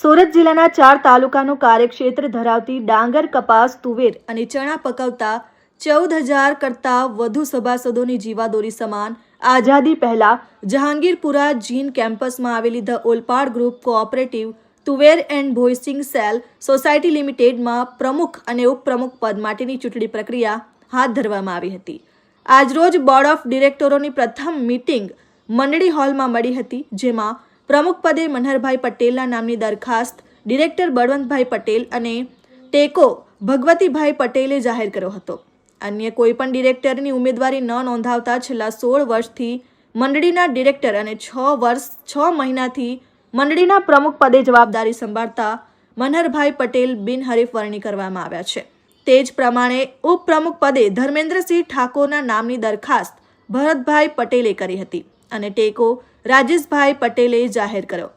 સુરત જિલ્લાના 4 તાલુકાનું કાર્યક્ષેત્ર ધરાવતી ડાંગર, કપાસ, તુવેર અને ચણા પકવતા 14,000 કરતાં વધુ સભાસદોની જીવાદોરી સમાન આઝાદી પહેલા જહાંગીરપુરા જીન કેમ્પસમાં આવેલી ધ ઓલપાડ ગ્રુપ કોઓપરેટિવ તુવેર એન્ડ ભોઈસિંગ સેલ સોસાયટી લિમિટેડમાં પ્રમુખ અને ઉપપ્રમુખ પદ માટેની ચૂંટણી પ્રક્રિયા હાથ ધરવામાં આવી હતી. આજરોજ બોર્ડ ઓફ ડિરેક્ટરોની પ્રથમ મીટિંગ મંડળી હોલમાં મળી હતી, જેમાં પ્રમુખ પદે મનહરભાઈ પટેલના નામની દરખાસ્ત ડિરેક્ટર બળવંતભાઈ પટેલ અને ટેકો ભગવતીભાઈ પટેલે જાહેર કર્યો હતો. અન્ય કોઈપણ ડિરેક્ટરની ઉમેદવારી ન નોંધાવતા છેલ્લા 16 વર્ષથી મંડળીના ડિરેક્ટર અને 6 મહિનાથી મંડળીના પ્રમુખ પદે જવાબદારી સંભાળતા મનહરભાઈ પટેલ બિનહરીફ વરણી કરવામાં આવ્યા છે. તે જ પ્રમાણે ઉપપ્રમુખ પદે ધર્મેન્દ્રસિંહ ઠાકોરના નામની દરખાસ્ત ભરતભાઈ પટેલે કરી હતી અને ટેકો રાજેશભાઈ પટેલે જાહેર કર્યો.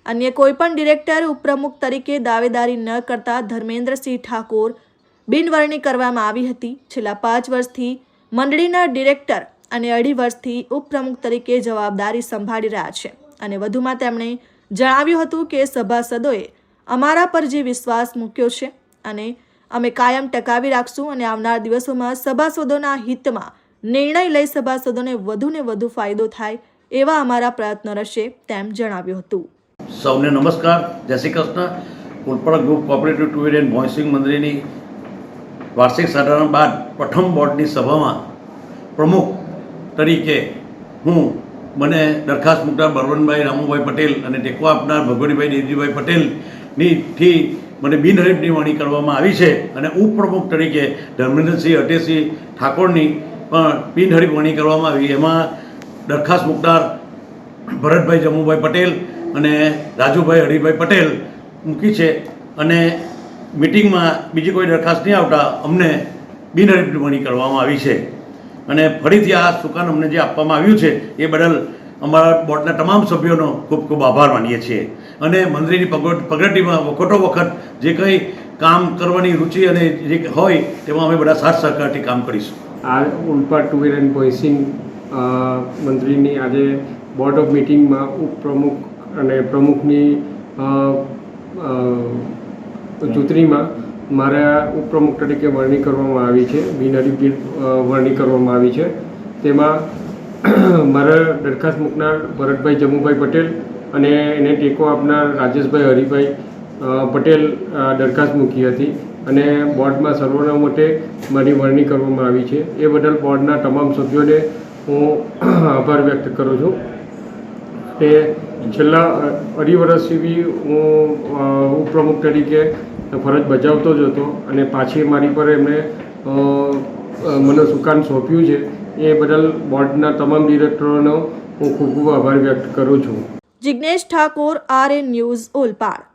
અન્ય કોઈપણ ડિરેક્ટર ઉપપ્રમુખ તરીકે દાવેદારી ન કરતા ધર્મેન્દ્રસિંહ ઠાકોર બિનવરણી કરવામાં આવી હતી. છેલ્લા 5 વર્ષથી મંડળીના ડિરેક્ટર અને 2.5 વર્ષથી ઉપપ્રમુખ તરીકે જવાબદારી સંભાળી રહ્યા છે અને વધુમાં તેમણે જણાવ્યું હતું કે સભાસદોએ અમારા પર જે વિશ્વાસ મૂક્યો છે અને અમે કાયમ ટકાવી રાખશું અને આવનાર દિવસોમાં સભાસદોના હિતમાં નિર્ણય લઈ સભાસદોને વધુને વધુ ફાયદો થાય એવા અમારા પ્રયત્નો રહેશે તેમ જણાવ્યું હતું. સૌને નમસ્કાર, જય શ્રી કૃષ્ણ. ઓલપાડ ગ્રુપ કોઓપરેટિવ ટુવેર એન્ડ ભોઈસિંગ મંડળીની વાર્ષિક સાધારણ બાદ પ્રથમ બોર્ડની સભામાં પ્રમુખ તરીકે મને દરખાસ્ત મૂકનાર બળવંતભાઈ રામુભાઈ પટેલ અને ટેકો આપનાર ભગવતીભાઈ દેવજીભાઈ પટેલથી મને બિનહરીફની વરણી કરવામાં આવી છે અને ઉપપ્રમુખ તરીકે ધર્મેન્દ્રસિંહ અટેસિંહ ઠાકોરની પણ બિનહરીફ વરણી કરવામાં આવી. એમાં દરખાસ્ત મૂકનાર ભરતભાઈ જમુભાઈ પટેલ અને રાજુભાઈ હરિભાઈ પટેલ મૂકી છે અને મિટિંગમાં બીજી કોઈ દરખાસ્ત નહીં આવતા અમને બિનહરીફ વરણી કરવામાં આવી છે અને ફરીથી આ સુકાન અમને જે આપવામાં આવ્યું છે એ બદલ અમારા બોર્ડના તમામ સભ્યોનો ખૂબ ખૂબ આભાર માનીએ છીએ અને મંડળીની પ્રગતિમાં વખતો વખત જે કંઈ કામ કરવાની રુચિ અને જે હોય તેમાં અમે બધા સાથ સહકારથી કામ કરીશું. આ ઓલપાડ ટુવેર એન્ડ ભોઈસિંગ મંત્રીની આજે બોર્ડ ઓફ મિટિંગમાં ઉપપ્રમુખ અને પ્રમુખની ચૂંટણીમાં મારા ઉપપ્રમુખ તરીકે વરણી કરવામાં આવી છે, બિનહરીફ વરણી કરવામાં આવી છે. તેમાં મારા દરખાસ્ત મૂકનાર ભરતભાઈ જમુભાઈ પટેલ અને એને ટેકો આપનાર રાજેશભાઈ હરિભાઈ પટેલ દરખાસ્ત મૂકી હતી અને બોર્ડમાં સર્વસંમતે મારી વરણી કરવામાં આવી છે. એ બદલ બોર્ડના તમામ સભ્યોને હું આભાર વ્યક્ત કરું છું. તે છેલ્લા 2.5 વર્ષથી હું ઉપપ્રમુખ તરીકે ફરજ બજાવતો જ હતો અને પાછી મારી પર એમણે મને સુકાન સોંપ્યું છે. એ બદલ બોર્ડના તમામ ડિરેક્ટરોનો હું ખૂબ ખૂબ આભાર વ્યક્ત કરું છું. Jignesh Thakor, RN news, Olpad.